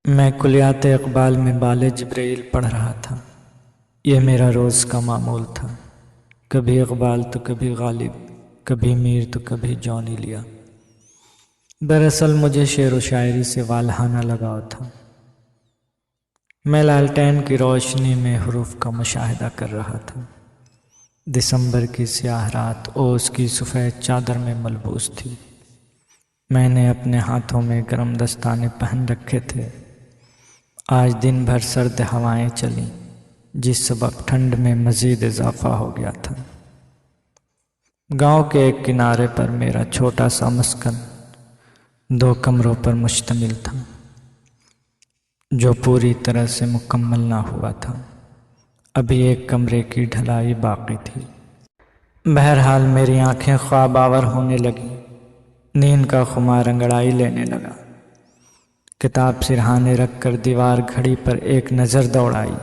میں کلیات اقبال میں بال جبریل پڑھ رہا تھا۔ یہ میرا روز کا معمول تھا، کبھی اقبال تو کبھی غالب، کبھی میر تو کبھی جون ایلیا۔ دراصل مجھے شعر و شاعری سے والہانہ لگاؤ تھا۔ میں لالٹین کی روشنی میں حروف کا مشاہدہ کر رہا تھا۔ دسمبر کی سیاہ رات اوس کی سفید چادر میں ملبوس تھی۔ میں نے اپنے ہاتھوں میں گرم دستانے پہن رکھے تھے۔ آج دن بھر سرد ہوائیں چلیں، جس سبب ٹھنڈ میں مزید اضافہ ہو گیا تھا۔ گاؤں کے ایک کنارے پر میرا چھوٹا سا مسکن 2 کمروں پر مشتمل تھا، جو پوری طرح سے مکمل نہ ہوا تھا۔ ابھی ایک کمرے کی ڈھلائی باقی تھی۔ بہرحال میری آنکھیں خواب آور ہونے لگیں، نیند کا خمار انگڑائی لینے لگا۔ کتاب سرہانے رکھ کر دیوار گھڑی پر ایک نظر دوڑائی۔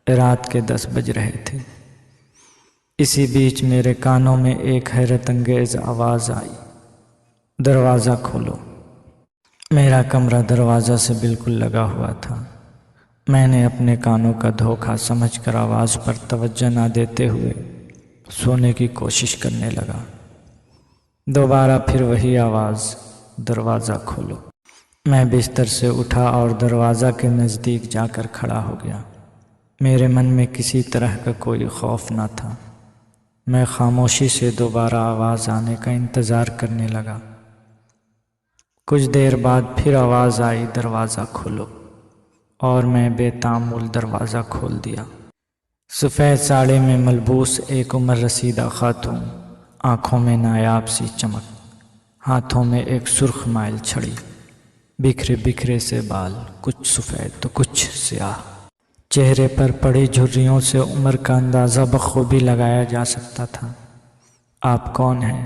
رات کے 10 بج رہے تھے۔ اسی بیچ میرے کانوں میں ایک حیرت انگیز آواز آئی، دروازہ کھولو۔ میرا کمرہ دروازہ سے بالکل لگا ہوا تھا۔ میں نے اپنے کانوں کا دھوکہ سمجھ کر آواز پر توجہ نہ دیتے ہوئے سونے کی کوشش کرنے لگا۔ دوبارہ پھر وہی آواز، دروازہ کھولو۔ میں بستر سے اٹھا اور دروازہ کے نزدیک جا کر کھڑا ہو گیا۔ میرے من میں کسی طرح کا کوئی خوف نہ تھا۔ میں خاموشی سے دوبارہ آواز آنے کا انتظار کرنے لگا۔ کچھ دیر بعد پھر آواز آئی، دروازہ کھولو، اور میں بے تعمل دروازہ کھول دیا۔ سفید ساڑی میں ملبوس ایک عمر رسیدہ خاتون، آنکھوں میں نایاب سی چمک، ہاتھوں میں ایک سرخ مائل چھڑی، بکھرے بکھرے سے بال، کچھ سفید تو کچھ سیاہ۔ چہرے پر پڑی جھریوں سے عمر کا اندازہ بخوبی لگایا جا سکتا تھا۔ آپ کون ہیں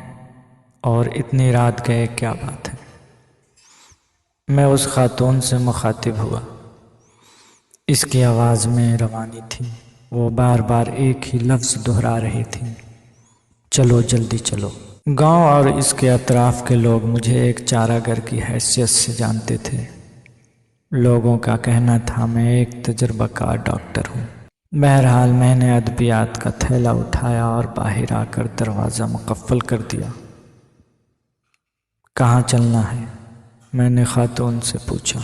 اور اتنی رات گئے، کیا بات ہے؟ میں اس خاتون سے مخاطب ہوا۔ اس کی آواز میں روانی تھی۔ وہ بار بار ایک ہی لفظ دہرا رہی تھی، چلو جلدی چلو۔ گاؤں اور اس کے اطراف کے لوگ مجھے ایک چارہ گر کی حیثیت سے جانتے تھے۔ لوگوں کا کہنا تھا میں ایک تجربہ کار ڈاکٹر ہوں۔ بہرحال میں نے ادویات کا تھیلا اٹھایا اور باہر آ کر دروازہ مقفل کر دیا۔ کہاں چلنا ہے؟ میں نے خاتون سے پوچھا۔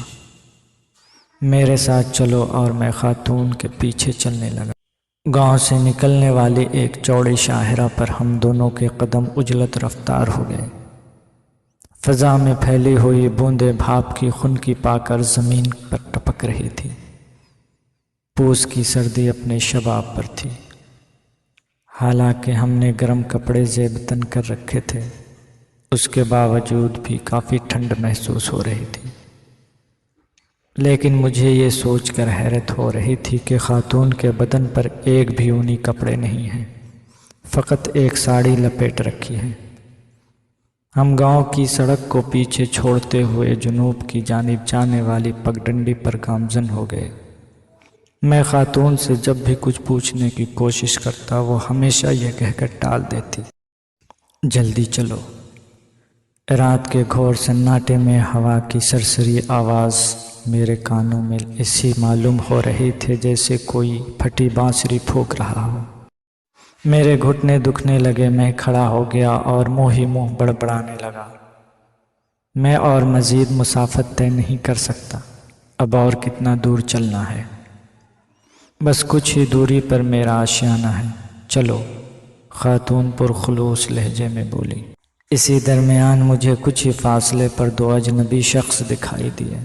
میرے ساتھ چلو، اور میں خاتون کے پیچھے چلنے لگا۔ گاؤں سے نکلنے والی ایک چوڑی شاہراہ پر ہم دونوں کے قدم اجلت رفتار ہو گئے۔ فضا میں پھیلی ہوئی بوندیں بھاپ کی خنکی پا کر زمین پر ٹپک رہی تھی۔ پوس کی سردی اپنے شباب پر تھی۔ حالانکہ ہم نے گرم کپڑے زیب تن کر رکھے تھے، اس کے باوجود بھی کافی ٹھنڈ محسوس ہو رہی تھی۔ لیکن مجھے یہ سوچ کر حیرت ہو رہی تھی کہ خاتون کے بدن پر ایک بھی اونی کپڑے نہیں ہیں، فقط ایک ساڑی لپیٹ رکھی ہے۔ ہم گاؤں کی سڑک کو پیچھے چھوڑتے ہوئے جنوب کی جانب جانے والی پگڈنڈی پر گامزن ہو گئے۔ میں خاتون سے جب بھی کچھ پوچھنے کی کوشش کرتا، وہ ہمیشہ یہ کہہ کر ٹال دیتی، جلدی چلو۔ رات کے گھور سناٹے میں ہوا کی سرسری آواز میرے کانوں میں ایسی معلوم ہو رہی تھی جیسے کوئی پھٹی بانسری پھونک رہا ہو۔ میرے گھٹنے دکھنے لگے۔ میں کھڑا ہو گیا اور منہ ہی منہ بڑبڑانے لگا۔ میں اور مزید مسافت طے نہیں کر سکتا۔ اب اور کتنا دور چلنا ہے؟ بس کچھ ہی دوری پر میرا آشیانہ ہے، چلو، خاتون پرخلوص لہجے میں بولی۔ اسی درمیان مجھے کچھ ہی فاصلے پر 2 اجنبی شخص دکھائی دیے۔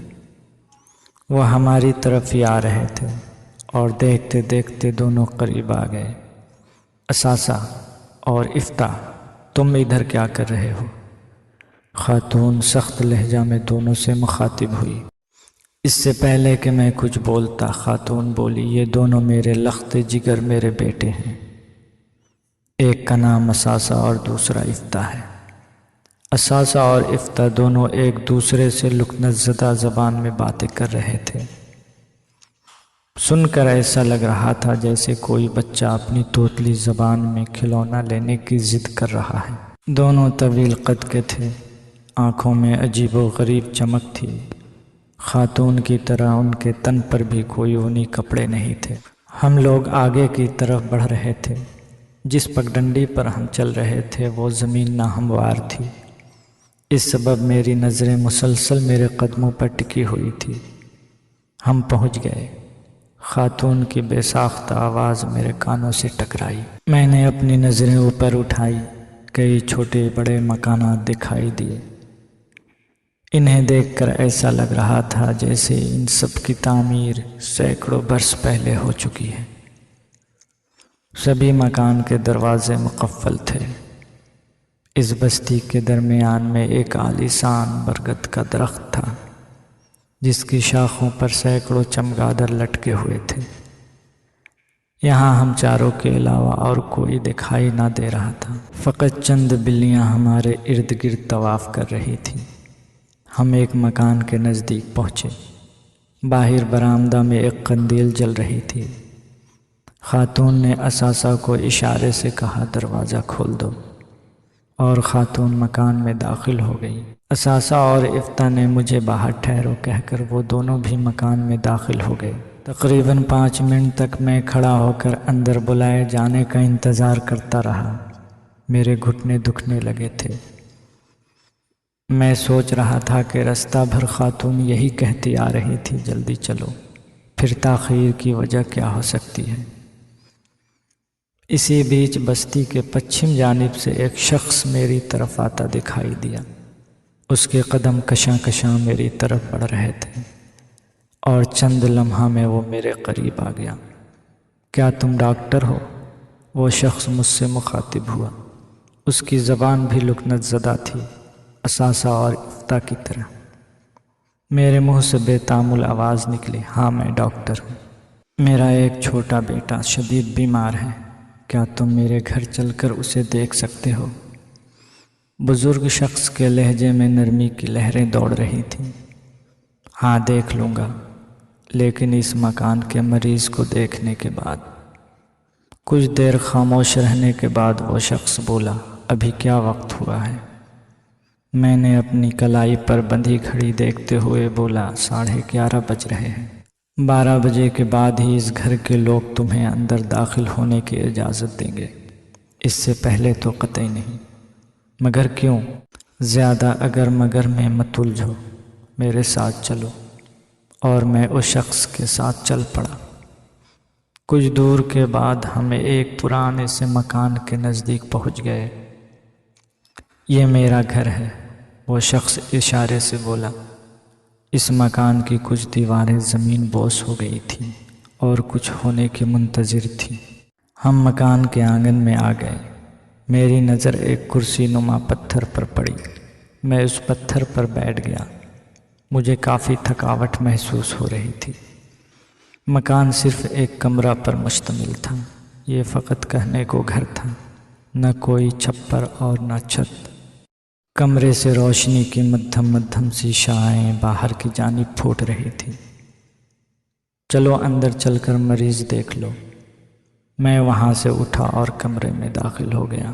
وہ ہماری طرف ہی آ رہے تھے اور دیکھتے دیکھتے دونوں قریب آ گئے۔ اثاثہ اور افتاح، تم ادھر کیا کر رہے ہو؟ خاتون سخت لہجہ میں دونوں سے مخاطب ہوئی۔ اس سے پہلے کہ میں کچھ بولتا، خاتون بولی، یہ دونوں میرے لخت جگر، میرے بیٹے ہیں۔ ایک کا نام اثاثہ اور دوسرا افتاح ہے۔ اثاثہ اور افتاح دونوں ایک دوسرے سے لکنت زدہ زبان میں باتیں کر رہے تھے۔ سن کر ایسا لگ رہا تھا جیسے کوئی بچہ اپنی توتلی زبان میں کھلونا لینے کی ضد کر رہا ہے۔ دونوں طویل قد کے تھے، آنکھوں میں عجیب و غریب چمک تھی۔ خاتون کی طرح ان کے تن پر بھی کوئی اونی کپڑے نہیں تھے۔ ہم لوگ آگے کی طرف بڑھ رہے تھے۔ جس پگڈنڈی پر ہم چل رہے تھے وہ زمین ناہموار تھی، اس سبب میری نظریں مسلسل میرے قدموں پر ٹکی ہوئی تھی۔ ہم پہنچ گئے۔ خاتون کی بے ساختہ آواز میرے کانوں سے ٹکرائی۔ میں نے اپنی نظریں اوپر اٹھائی، کئی چھوٹے بڑے مکانات دکھائی دیے۔ انہیں دیکھ کر ایسا لگ رہا تھا جیسے ان سب کی تعمیر سینکڑوں برس پہلے ہو چکی ہے۔ سبھی مکان کے دروازے مقفل تھے۔ اس بستی کے درمیان میں ایک عالیشان برگد کا درخت تھا، جس کی شاخوں پر سینکڑوں چمگادر لٹکے ہوئے تھے۔ یہاں ہم چاروں کے علاوہ اور کوئی دکھائی نہ دے رہا تھا، فقط چند بلیاں ہمارے ارد گرد طواف کر رہی تھیں۔ ہم ایک مکان کے نزدیک پہنچے۔ باہر برآمدہ میں ایک قندیل جل رہی تھی۔ خاتون نے اثاثہ کو اشارے سے کہا دروازہ کھول دو، اور خاتون مکان میں داخل ہو گئی۔ اثاثہ اور افتاح نے مجھے باہر ٹھہرو کہہ کر وہ دونوں بھی مکان میں داخل ہو گئے۔ تقریباً 5 منٹ تک میں کھڑا ہو کر اندر بلائے جانے کا انتظار کرتا رہا۔ میرے گھٹنے دکھنے لگے تھے۔ میں سوچ رہا تھا کہ رستہ بھر خاتون یہی کہتی آ رہی تھی جلدی چلو، پھر تاخیر کی وجہ کیا ہو سکتی ہے۔ اسی بیچ بستی کے پچھم جانب سے ایک شخص میری طرف آتا دکھائی دیا۔ اس کے قدم کشاں کشاں میری طرف بڑھ رہے تھے، اور چند لمحہ میں وہ میرے قریب آ گیا۔ کیا تم ڈاکٹر ہو؟ وہ شخص مجھ سے مخاطب ہوا۔ اس کی زبان بھی لکنت زدہ تھی، اثاثہ اور افتاح کی طرح۔ میرے منہ سے بے تامل آواز نکلی، ہاں میں ڈاکٹر ہوں۔ میرا ایک چھوٹا بیٹا شدید بیمار ہے، کیا تم میرے گھر چل کر اسے دیکھ سکتے ہو؟ بزرگ شخص کے لہجے میں نرمی کی لہریں دوڑ رہی تھیں۔ ہاں دیکھ لوں گا، لیکن اس مکان کے مریض کو دیکھنے کے بعد۔ کچھ دیر خاموش رہنے کے بعد وہ شخص بولا، ابھی کیا وقت ہوا ہے؟ میں نے اپنی کلائی پر بندھی گھڑی دیکھتے ہوئے بولا، 11:30 بج رہے ہیں۔ 12 بجے کے بعد ہی اس گھر کے لوگ تمہیں اندر داخل ہونے کی اجازت دیں گے، اس سے پہلے تو قطعی نہیں۔ مگر کیوں؟ زیادہ اگر مگر میں مت الجھو، میرے ساتھ چلو۔ اور میں اس شخص کے ساتھ چل پڑا۔ کچھ دور کے بعد ہم ایک پرانے سے مکان کے نزدیک پہنچ گئے۔ یہ میرا گھر ہے، وہ شخص اشارے سے بولا۔ اس مکان کی کچھ دیواریں زمین بوس ہو گئی تھیں اور کچھ ہونے کی منتظر تھیں۔ ہم مکان کے آنگن میں آ گئے۔ میری نظر ایک کرسی نما پتھر پر پڑی۔ میں اس پتھر پر بیٹھ گیا۔ مجھے کافی تھکاوٹ محسوس ہو رہی تھی۔ مکان صرف ایک کمرہ پر مشتمل تھا۔ یہ فقط کہنے کو گھر تھا، نہ کوئی چھپر اور نہ چھت۔ کمرے سے روشنی کی مدھم مدھم سی شعاعیں باہر کی جانب پھوٹ رہی تھی۔ چلو اندر چل کر مریض دیکھ لو۔ میں وہاں سے اٹھا اور کمرے میں داخل ہو گیا۔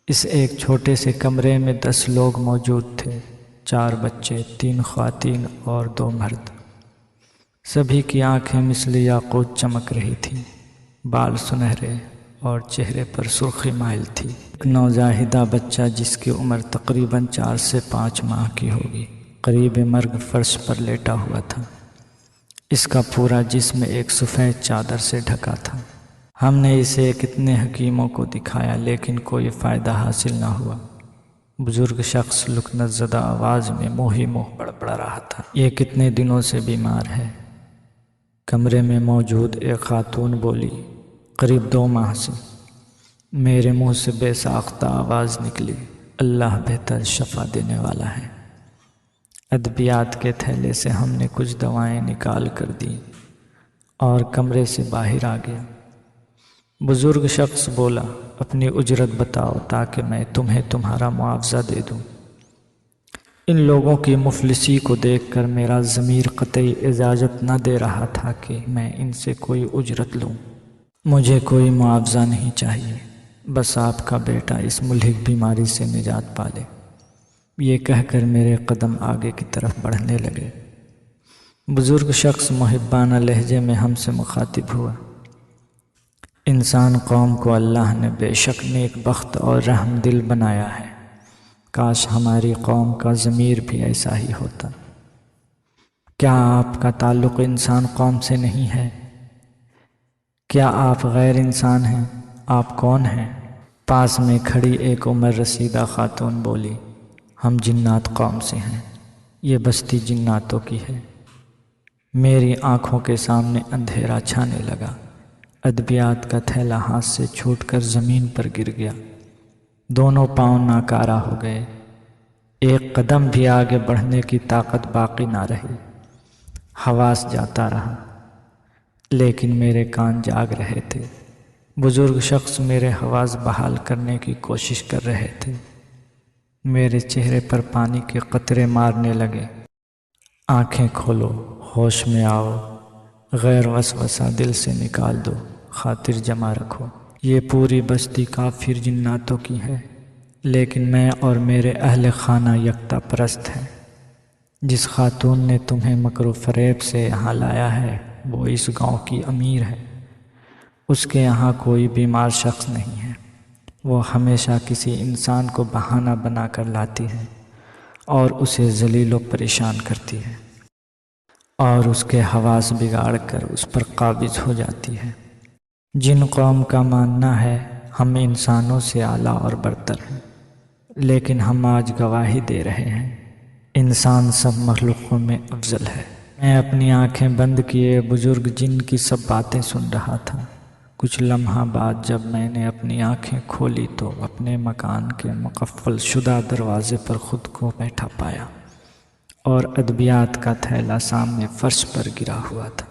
اس ایک چھوٹے سے کمرے میں 10 لوگ موجود تھے، 4 بچے، 3 خواتین اور 2 مرد۔ سبھی کی آنکھیں مثل یاقوت چمک رہی تھیں، بال سنہرے اور چہرے پر سرخی مائل تھی۔ ایک نوزائیدہ بچہ جس کی عمر تقریباً 4 سے 5 ماہ کی ہوگی، قریب مرگ فرش پر لیٹا ہوا تھا۔ اس کا پورا جسم ایک سفید چادر سے ڈھکا تھا۔ ہم نے اسے کتنے حکیموں کو دکھایا لیکن کوئی فائدہ حاصل نہ ہوا۔ بزرگ شخص لکنت زدہ آواز میں منہ ہی منہ بڑبڑا رہا تھا، یہ کتنے دنوں سے بیمار ہے؟ کمرے میں موجود ایک خاتون بولی، قریب 2 ماہ سے۔ میرے منہ سے بے ساختہ آواز نکلی، اللہ بہتر شفا دینے والا ہے۔ ادویات کے تھیلے سے ہم نے کچھ دوائیں نکال کر دیں اور کمرے سے باہر آ گیا۔ بزرگ شخص بولا، اپنی اجرت بتاؤ تاکہ میں تمہیں تمہارا معاوضہ دے دوں۔ ان لوگوں کی مفلسی کو دیکھ کر میرا ضمیر قطعی اجازت نہ دے رہا تھا کہ میں ان سے کوئی اجرت لوں۔ مجھے کوئی معاوضہ نہیں چاہیے، بس آپ کا بیٹا اس مہلک بیماری سے نجات پالے۔ یہ کہہ کر میرے قدم آگے کی طرف بڑھنے لگے۔ بزرگ شخص محبانہ لہجے میں ہم سے مخاطب ہوا۔ انسان قوم کو اللہ نے بے شک نیک بخت اور رحم دل بنایا ہے، کاش ہماری قوم کا ضمیر بھی ایسا ہی ہوتا۔ کیا آپ کا تعلق انسان قوم سے نہیں ہے؟ کیا آپ غیر انسان ہیں؟ آپ کون ہیں؟ پاس میں کھڑی ایک عمر رسیدہ خاتون بولی، ہم جنات قوم سے ہیں، یہ بستی جناتوں کی ہے۔ میری آنکھوں کے سامنے اندھیرا چھانے لگا، ادبیات کا تھیلا ہاتھ سے چھوٹ کر زمین پر گر گیا، دونوں پاؤں ناکارہ ہو گئے، ایک قدم بھی آگے بڑھنے کی طاقت باقی نہ رہی۔ حواس جاتا رہا لیکن میرے کان جاگ رہے تھے۔ بزرگ شخص میرے حواس بحال کرنے کی کوشش کر رہے تھے۔ میرے چہرے پر پانی کے قطرے مارنے لگے۔ آنکھیں کھولو، ہوش میں آؤ، غیر وسوسہ دل سے نکال دو، خاطر جمع رکھو۔ یہ پوری بستی کافر جناتوں کی ہے، لیکن میں اور میرے اہل خانہ یکتا پرست ہیں۔ جس خاتون نے تمہیں مکر و فریب سے یہاں لایا ہے وہ اس گاؤں کی امیر ہے۔ اس کے یہاں کوئی بیمار شخص نہیں ہے، وہ ہمیشہ کسی انسان کو بہانہ بنا کر لاتی ہے اور اسے ذلیل و پریشان کرتی ہے اور اس کے حواس بگاڑ کر اس پر قابض ہو جاتی ہے۔ جن قوم کا ماننا ہے ہم انسانوں سے اعلیٰ اور برتر ہیں، لیکن ہم آج گواہی دے رہے ہیں انسان سب مخلوقوں میں افضل ہے۔ میں اپنی آنکھیں بند کیے بزرگ جن کی سب باتیں سن رہا تھا۔ کچھ لمحہ بعد جب میں نے اپنی آنکھیں کھولی تو اپنے مکان کے مقفل شدہ دروازے پر خود کو بیٹھا پایا اور ادبیات کا تھیلا سامنے فرش پر گرا ہوا تھا۔